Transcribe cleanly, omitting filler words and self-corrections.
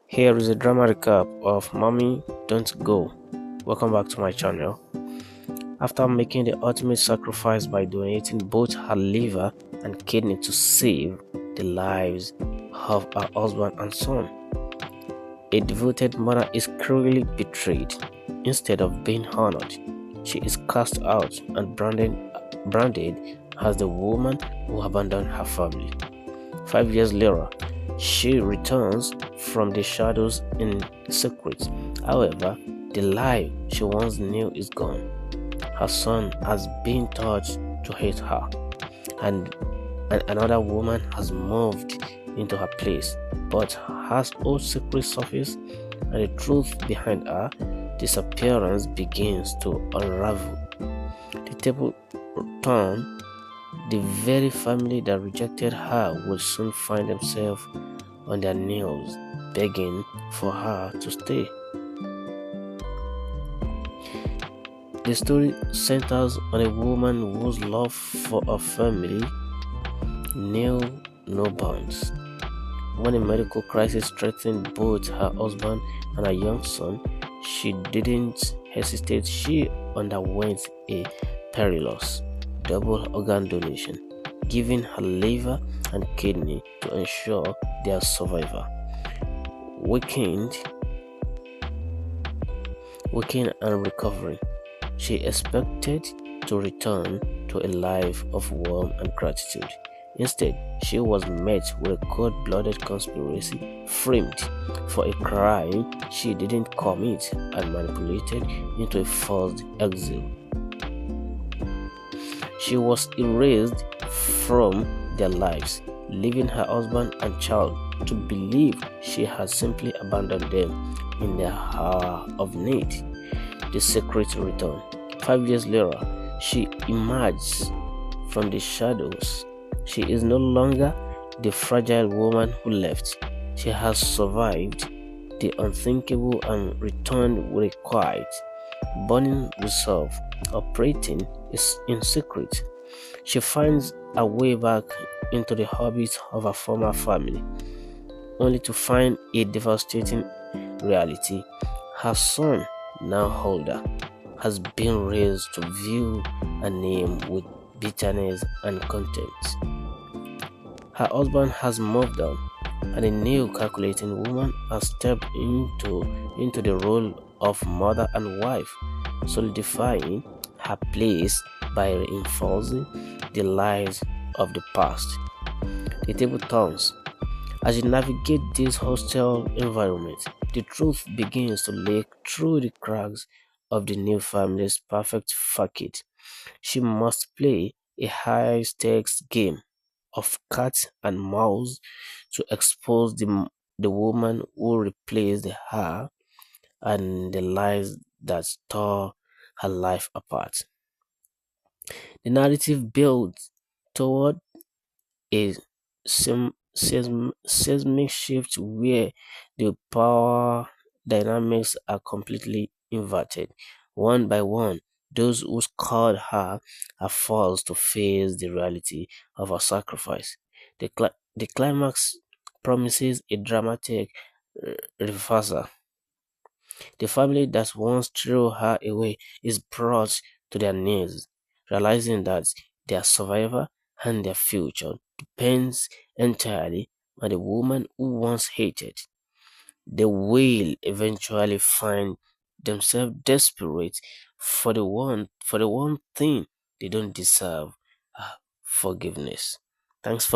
Here is a drama recap of Mommy Don't Go. Welcome back to my channel. After making the ultimate sacrifice by donating both her liver and kidney to save the lives of her husband and son, a devoted mother is cruelly betrayed. Instead of being honored, she is cast out and branded as the woman who abandoned her family. 5 years later, she returns from the shadows in secret. However, the life she once knew is gone. Her son has been taught to hate her, and another woman has moved into her place. But as old secrets surface and the truth behind her disappearance begins to unravel, the table turns. The very family that rejected her will soon find themselves on their knees, begging for her to stay. The story centers on a woman whose love for her family knew no bounds. When a medical crisis threatened both her husband and her young son, she didn't hesitate. She underwent a perilous double organ donation, giving her liver and kidney to ensure their survival. Weakened and recovering, she expected to return to a life of warmth and gratitude. Instead, she was met with a cold-blooded conspiracy framed for a crime she didn't commit and manipulated into a forced exile. She was erased from their lives, leaving her husband and child to believe she had simply abandoned them in their hour of need. The secret returned. 5 years later, she emerged from the shadows. She is no longer the fragile woman who left. She has survived the unthinkable and returned with a quiet, burning resolve, operating in secret. She finds her way back into the orbit of her former family, only to find a devastating reality. Her son, now older, has been raised to view her name with bitterness and contempt. Her husband has moved on, and a new calculating woman has stepped into the role of mother and wife, solidifying her place by reinforcing the lies of the past. The table turns. As you navigate this hostile environment, the truth begins to leak through the cracks of the new family's perfect facade. She must play a high-stakes game of cat and mouse to expose the woman who replaced her and the lies that tore her life apart. The narrative builds toward a seismic shift where the power dynamics are completely inverted. One by one, those who scored her are forced to face the reality of her sacrifice. The climax promises a dramatic reversal. The family that once threw her away is brought to their knees, realizing that their survival and their future depends entirely on the woman who once hated. They will eventually find themselves desperate for the one thing they don't deserve, forgiveness. Thanks for